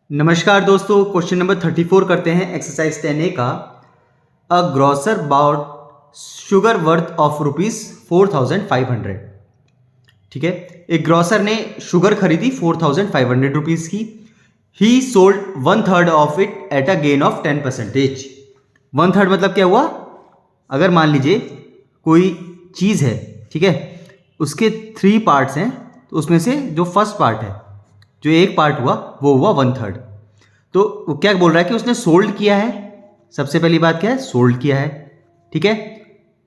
नमस्कार दोस्तों, question number 34 करते हैं एक्सरसाइज 10A का। A grocer bought sugar worth of ₹4,500। ठीक है, एक ग्रोसर ने शुगर खरीदी 4,500 रुपीज की। ही sold 1/3 of it at a gain of 10%। 1/3 मतलब क्या हुआ? अगर मान लीजिए कोई चीज़ है, ठीक है, उसके 3 पार्ट्स हैं, तो उसमें से जो फर्स्ट पार्ट है, जो एक पार्ट हुआ वो हुआ 1/3। तो वो क्या बोल रहा है कि उसने सोल्ड किया है। सबसे पहली बात क्या है? सोल्ड किया है। ठीक है,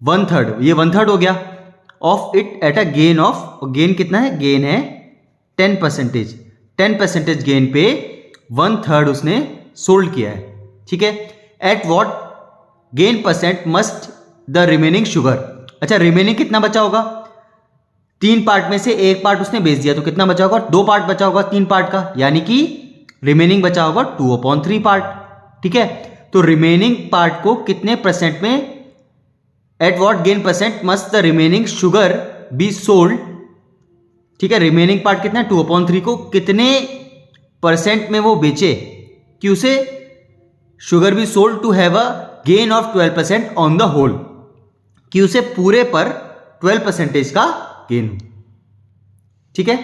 1/3, ये 1/3 हो गया of it at a gain of, gain कितना है? गेन है 10%। 10% गेन पे 1/3 उसने सोल्ड किया है। ठीक है, at what gain percent must the remaining sugar. अच्छा, रिमेनिंग कितना बचा होगा? 3 पार्ट में से एक पार्ट उसने बेच दिया, तो कितना बचा होगा? 2 पार्ट बचा होगा 3 पार्ट का, यानी कि रिमेनिंग बचा होगा 2/3 पार्ट। ठीक है, तो रिमेनिंग पार्ट को कितने परसेंट में, at what gain percent must the remaining sugar be sold. ठीक है, रिमेनिंग पार्ट कितना है? 2/3 को कितने परसेंट में वो बेचे कि उसे sugar be sold to have a gain of 12% on the whole, कि उसे पूरे पर 12% का गेन हो। ठीक है,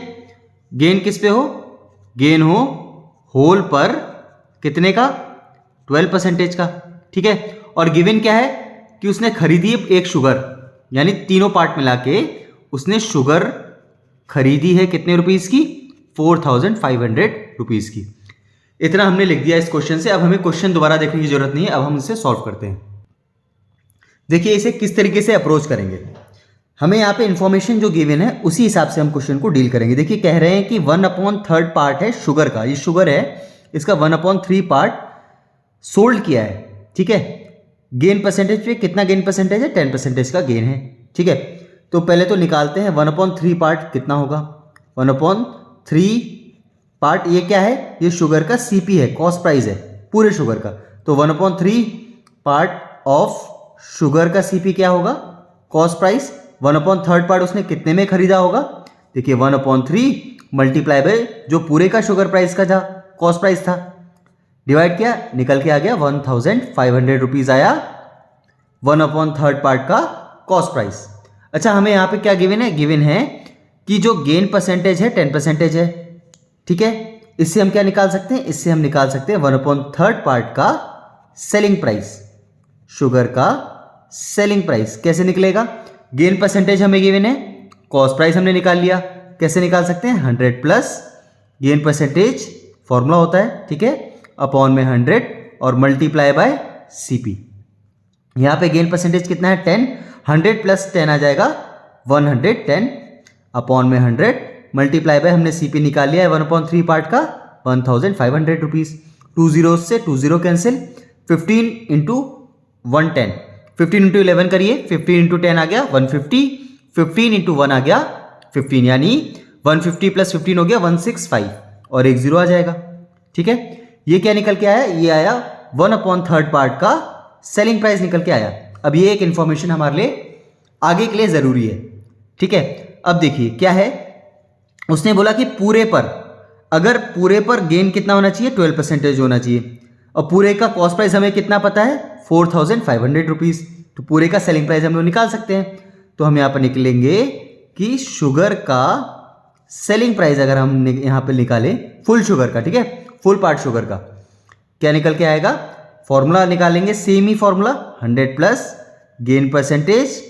गेन किस पे हो? गेन हो होल पर कितने का? 12% का। ठीक है, और गिवन क्या है कि उसने खरीदी एक शुगर, यानी तीनों पार्ट मिला के उसने शुगर खरीदी है कितने रुपीस की? 4,500 रुपीज की। इतना हमने लिख दिया इस क्वेश्चन से। अब हमें क्वेश्चन दोबारा देखने की जरूरत नहीं है, अब हम इसे सॉल्व करते हैं। देखिए इसे किस तरीके से अप्रोच करेंगे। हमें यहाँ पे इंफॉर्मेशन जो गिवन है उसी हिसाब से हम क्वेश्चन को डील करेंगे। देखिए कह रहे हैं कि 1/3 पार्ट है शुगर का, ये शुगर है, इसका 1/3 पार्ट सोल्ड किया है। ठीक है, गेन परसेंटेज पे कितना गेन परसेंटेज है? 10% का गेन है। ठीक है, तो पहले तो निकालते हैं 1/3 पार्ट कितना होगा। 1/3 पार्ट ये क्या है? ये शुगर का सीपी है, कॉस्ट प्राइस है पूरे शुगर का। तो 1/3 पार्ट ऑफ शुगर का सीपी क्या होगा? Cost price. 1/3 पार्ट उसने कितने में खरीदा होगा? देखिए 1/3 मल्टीप्लाई बाय जो पूरे का शुगर प्राइस का था, कॉस्ट प्राइस था, डिवाइड किया, निकल के आ गया 1,500 रुपीज आया 1/3 पार्ट का कॉस्ट प्राइस। अच्छा, हमें यहां पे क्या गिवन है? गिवन है कि जो गेन परसेंटेज है 10% है। ठीक है, इससे हम क्या निकाल सकते हैं? इससे हम निकाल सकते हैं 1/3 पार्ट का सेलिंग प्राइस, शुगर का सेलिंग प्राइस। कैसे निकलेगा? गेन परसेंटेज हमें गिवन है, कॉस्ट प्राइस हमने निकाल लिया। कैसे निकाल सकते हैं? 100 प्लस गेन परसेंटेज फॉर्मूला होता है, ठीक है, अपॉन में 100 और मल्टीप्लाई बाय सीपी। यहां पे गेन परसेंटेज कितना है? 10। 100 प्लस 10 आ जाएगा 110 अपॉन में 100 मल्टीप्लाई बाय, हमने सीपी निकाल लिया है 1/3 पार्ट का 1,500 रुपीज। 2 जीरो से 2 जीरो कैंसिल, 15 इंटू 110, 15 इंटू 11 करिए, 15 इंटू 10 आ गया 150, 15 इंटू 1 आ गया 15, यानी 150 प्लस 15 हो गया 165 और एक जीरो आ जाएगा। ठीक है, ये क्या निकल के आया? ये आया 1/3 पार्ट का सेलिंग प्राइस निकल के आया। अब ये एक इंफॉर्मेशन हमारे लिए आगे के लिए जरूरी है। ठीक है, अब देखिए क्या है, उसने बोला कि पूरे पर, अगर पूरे पर गेन कितना होना चाहिए? 12% होना चाहिए, और पूरे का कॉस्ट प्राइस हमें कितना पता है? 4,500 रुपीज। तो पूरे का सेलिंग प्राइस हम लोग निकाल सकते हैं। तो हम यहां पर निकलेंगे कि शुगर का सेलिंग प्राइस अगर हम यहां पर निकालें फुल शुगर का, ठीक है, फुल पार्ट शुगर का, क्या निकल के आएगा? फॉर्मूला निकालेंगे, सेम ही formula, 100 plus gain percentage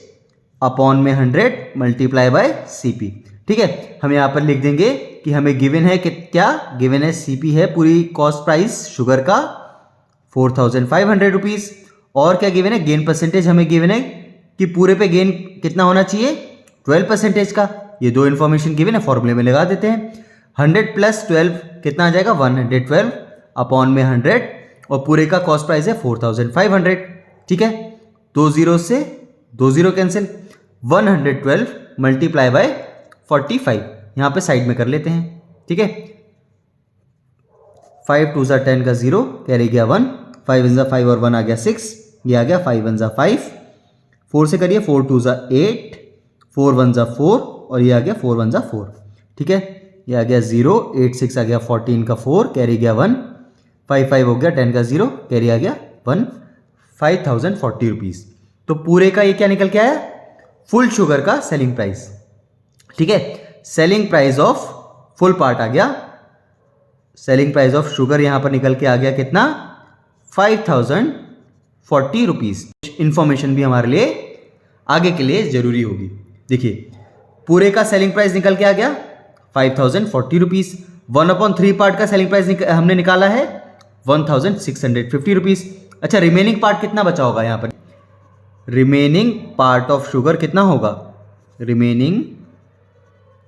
upon में 100 मल्टीप्लाई बाय सीपी। ठीक है, हम यहां पर लिख देंगे कि हमें गिवन है कि क्या गिवन है? सीपी है पूरी कॉस्ट प्राइस शुगर का 4,500 रुपीज, और क्या गिवन है? गेन परसेंटेज हमें गिवन है कि पूरे पे गेन कितना होना चाहिए? 12% का। ये दो इंफॉर्मेशन गिवन है, फॉर्मूले में लगा देते हैं। 100 प्लस 12 कितना आ जाएगा? 112 अपॉन में 100, और पूरे का कॉस्ट प्राइस है 4,500। ठीक है, 2 जीरो से 2 जीरो कैंसिल, 112 मल्टीप्लाई बाय 45 यहां पे साइड में कर लेते हैं। ठीक है, 5 2 ज़ा 10 का 0 कैरी गया 1, 5 1 ज़ा 5 और 1 आ गया 6, ये आ गया 5 1 ज़ा 5, 4 से करिए, 4 2 ज़ा 8, 4 1 ज़ा 4 और ये आ गया 4 1 ज़ा 4। ठीक है, ये आ गया 0, 8 6 आ गया 14 का 4 कैरी गया 1, 5 हो गया, 10 का 0 कैरी आ गया 1, 5040 रुपीज़। तो पूरे का ये क्या निकल के आया, फुल शुगर का सेलिंग प्राइस। ठीक है, selling price of full part आ गया, सेलिंग प्राइस ऑफ शुगर यहां पर निकल के आ गया कितना, 5040 रुपीज़। इंफॉर्मेशन भी हमारे लिए आगे के लिए जरूरी होगी। देखिए पूरे का सेलिंग प्राइस निकल के आ गया 5040 रुपीज़। 1/3 पार्ट का सेलिंग प्राइस हमने निकाला है 1650 रुपीज़। अच्छा, रिमेनिंग पार्ट कितना बचा होगा यहाँ पर, रिमेनिंग पार्ट ऑफ शुगर कितना होगा, रिमेनिंग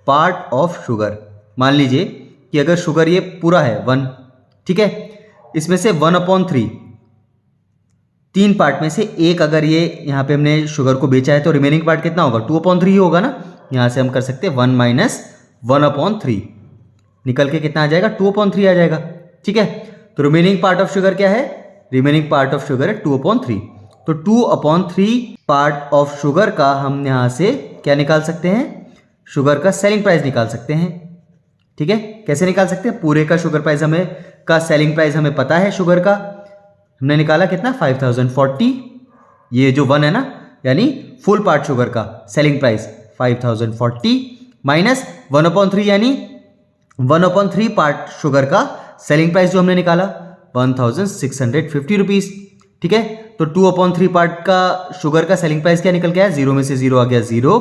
पार्ट ऑफ शुगर, मान लीजिए कि अगर शुगर ये पूरा है 1, ठीक है, इसमें से 1/3 3 पार्ट में से एक अगर ये यहाँ पे हमने शुगर को बेचा है तो रिमेनिंग पार्ट कितना होगा, 2/3 ही होगा ना। यहाँ से हम कर सकते हैं 1 - 1/3 निकल के कितना आ जाएगा, 2/3 आ जाएगा। ठीक है, तो रिमेनिंग पार्ट ऑफ शुगर क्या है, रिमेनिंग पार्ट ऑफ शुगर है 2/3। तो 2/3 पार्ट ऑफ शुगर का हम यहाँ से क्या निकाल सकते हैं, शुगर का सेलिंग प्राइस निकाल सकते हैं। ठीक है, कैसे निकाल सकते हैं, पूरे का शुगर प्राइस हमें का सेलिंग प्राइस हमें पता है, शुगर का हमने निकाला कितना 5040, ये जो 1 है ना, यानी फुल पार्ट शुगर का सेलिंग प्राइस 5040 माइनस 1/3 यानी 1/3 पार्ट शुगर का सेलिंग प्राइस जो हमने निकाला 1650 रुपीज़। ठीक है, तो 2/3 पार्ट का शुगर का सेलिंग प्राइस क्या निकल के आया, 0 में से 0 आ गया 0,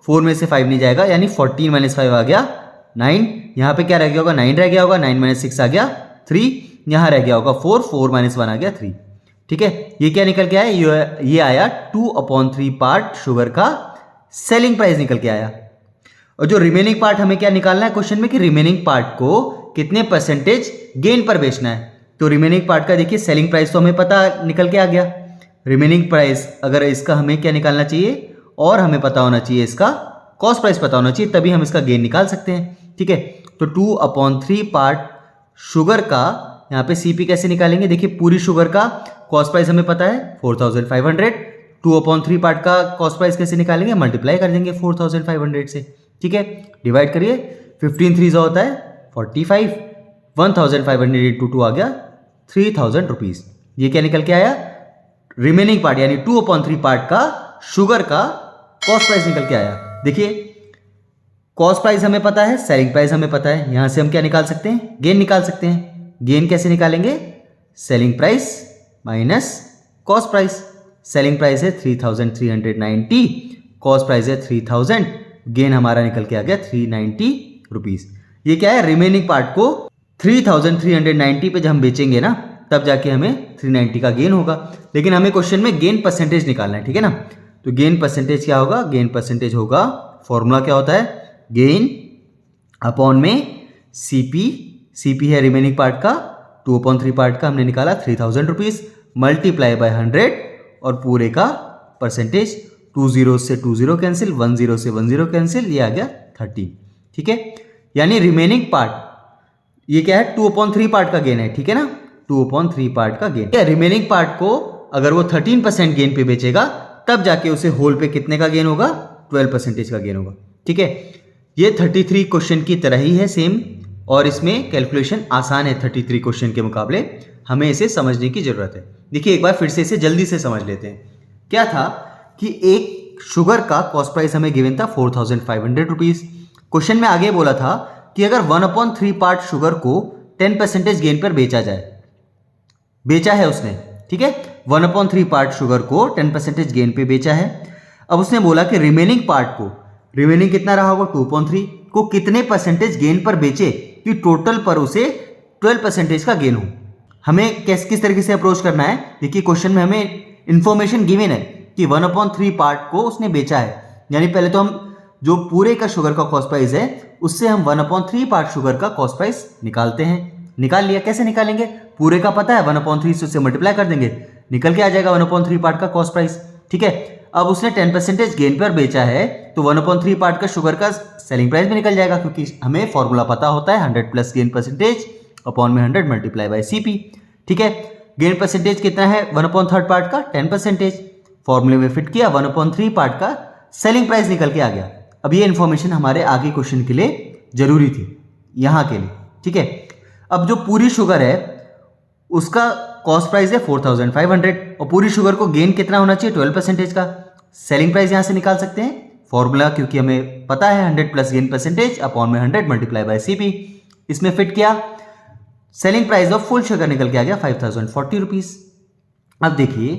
4 में से 5 नहीं जाएगा, यानी 14 - 5 आ गया 9। यहाँ पे क्या रह गया होगा, 9 रह गया होगा, 9 - 6 आ गया 3, यहाँ रह गया होगा 4, 4 - 1 आ गया 3। ठीक है, ये क्या निकल के आया, ये आया 2/3 पार्ट शुगर का सेलिंग प्राइस निकल के आया। और जो रिमेनिंग पार्ट हमें क्या निकालना है क्वेश्चन में, कि रिमेनिंग पार्ट को कितने परसेंटेज गेन पर बेचना है। तो रिमेनिंग पार्ट का देखिए सेलिंग प्राइस तो हमें पता निकल के आ गया, रिमेनिंग प्राइस अगर इसका हमें क्या निकालना चाहिए, और हमें पता होना चाहिए इसका कॉस्ट प्राइस पता होना चाहिए, तभी हम इसका गेन निकाल सकते हैं। ठीक है, तो 2/3 पार्ट शुगर का यहाँ पे सीपी कैसे निकालेंगे, देखिए पूरी शुगर का कॉस्ट प्राइस हमें पता है 4500, 2/3 पार्ट का कॉस्ट प्राइस कैसे निकालेंगे, मल्टीप्लाई कर देंगे 4500 से। ठीक है, डिवाइड करिए, 15 3 होता है 45, 1500 इंटू 2 आ गया 3000 रुपीज़। ये क्या निकल के आया, रिमेनिंग पार्ट यानी 2/3 पार्ट का शुगर का कॉस्ट प्राइस निकल के आया। देखिए कॉस्ट प्राइस हमें पता है, सेलिंग प्राइस हमें पता है, यहां से हम क्या निकाल सकते हैं, गेन निकाल सकते हैं। गेन कैसे निकालेंगे, selling price minus cost price. Selling price है 3390, कॉस्ट प्राइस है 3000, गेन हमारा निकल के आ गया 390 रुपीज़। ये क्या है, रिमेनिंग पार्ट को 3390 पे जब हम बेचेंगे ना, तब जाके हमें 390 का गेन होगा। लेकिन हमें क्वेश्चन में गेन परसेंटेज निकालना है, ठीक है ना। तो गेन परसेंटेज क्या होगा, गेन परसेंटेज होगा, फॉर्मूला क्या होता है, गेन अपॉन में सीपी, सीपी है रिमेनिंग पार्ट का, 2/3 पार्ट का हमने निकाला 3000 रुपीज़, मल्टीप्लाई बाय 100 और पूरे का परसेंटेज, 2 0 से 2 0 कैंसिल, 1 0 से 1 0 कैंसिल, ये आ गया 13। ठीक है, यानी रिमेनिंग पार्ट ये क्या है, 2/3 पार्ट का गेन है, ठीक है ना, 2/3 पार्ट का गेन। रिमेनिंग पार्ट को अगर वो 13% गेन पे बेचेगा, तब जाके उसे होल पे कितने का गेन होगा, 12% का गेन होगा। ठीक है, ये 33 क्वेश्चन की तरह ही है सेम, और इसमें कैलकुलेशन आसान है 33 क्वेश्चन के मुकाबले, हमें इसे समझने की जरूरत है। देखिए एक बार फिर से इसे जल्दी से समझ लेते हैं। क्या था कि एक शुगर का कॉस्ट प्राइस हमें गिवन था 4500 रुपीज़। क्वेश्चन में आगे बोला था कि अगर 1/3 पार्ट शुगर को 10% गेन पर बेचा जाए, बेचा है उसने, ठीक है, 1/3 पार्ट शुगर को 10% गेन पे बेचा है। अब उसने बोला कि रिमेनिंग पार्ट को, रिमेनिंग कितना रहा होगा 2/3 को, कितने परसेंटेज गेन पर बेचे कि टोटल पर उसे 12% का गेन हो। हमें किस तरीके से अप्रोच करना है, देखिए क्वेश्चन में हमें इंफॉर्मेशन गिवन है कि 1/3 पार्ट को उसने बेचा है, यानी पहले तो हम जो पूरे का शुगर का कॉस्ट प्राइस है उससे हम 1/3 पार्ट शुगर का कॉस्ट प्राइस निकालते हैं। निकाल लिया, कैसे निकालेंगे, पूरे का पता है 1/3 से उससे मल्टीप्लाई कर देंगे, निकल के आ जाएगा 1/3 पार्ट का कॉस्ट प्राइस। ठीक है, अब उसने 10% गेन पर बेचा है तो 1/3 पार्ट का शुगर का सेलिंग प्राइस भी निकल जाएगा, क्योंकि हमें फॉर्मूला पता होता है 100 प्लस गेन परसेंटेज अपॉन में 100 मल्टीप्लाई बाय सीपी। ठीक है, गेन परसेंटेज कितना है 1/3 पार्ट का 10%, फॉर्मूले में फिट किया, 1/3 पार्ट का सेलिंग प्राइस निकल के आ गया। अब ये इन्फॉर्मेशन हमारे आगे क्वेश्चन के लिए जरूरी थी, यहाँ के लिए। ठीक है, अब जो पूरी शुगर है उसका कॉस्ट प्राइस है 4500 और पूरी शुगर को गेन कितना होना चाहिए 12% का। सेलिंग प्राइस यहां से निकाल सकते हैं फॉर्मूला, क्योंकि हमें पता है 100 प्लस गेन परसेंटेज अपॉन में 100 मल्टीप्लाई बाय सीपी। इसमें फिट किया, selling price of full sugar निकल के आ गया 5040 रुपीज। अब देखिए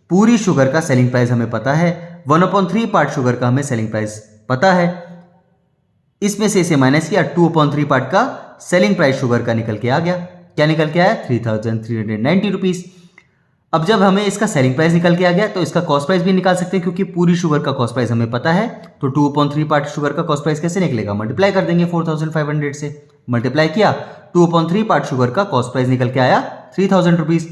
पूरी शुगर का सेलिंग प्राइस हमें पता है, 1/3 पार्ट शुगर का हमें सेलिंग प्राइस पता है, इसमें से इसे माइनस किया, 2/3 पार्ट का सेलिंग प्राइस शुगर का निकल के आ गया। क्या निकल के आया 3390 रुपीज। अब जब हमें इसका सेलिंग प्राइस निकल के आ गया तो इसका कॉस्ट प्राइस भी निकाल सकते हैं, क्योंकि पूरी शुगर का कॉस्ट प्राइस हमें पता है। तो 2/3 पार्ट शुगर का कॉस्ट प्राइस कैसे निकलेगा, मल्टीप्लाई कर देंगे 4500 से। मल्टीप्लाई किया, 2/3 पार्ट शुगर का कॉस्ट प्राइस निकल के आया 3000 रुपीज।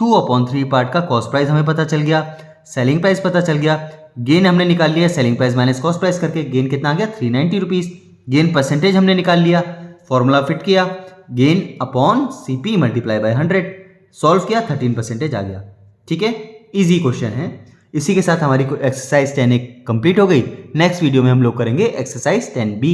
2/3 पार्ट का कॉस्ट प्राइस हमें पता चल गया, सेलिंग प्राइस पता चल गया, गेन हमने निकाल लिया selling price minus cost price करके। गेन कितना आ गया 390 रुपीज। गेन परसेंटेज हमने निकाल लिया, फॉर्मूला फिट किया, gain upon CP multiply by 100, solve किया 13% आ गया। ठीक है, इजी क्वेश्चन है। इसी के साथ हमारी एक्सरसाइज 10A कंप्लीट हो गई। नेक्स्ट वीडियो में हम लोग करेंगे एक्सरसाइज 10B।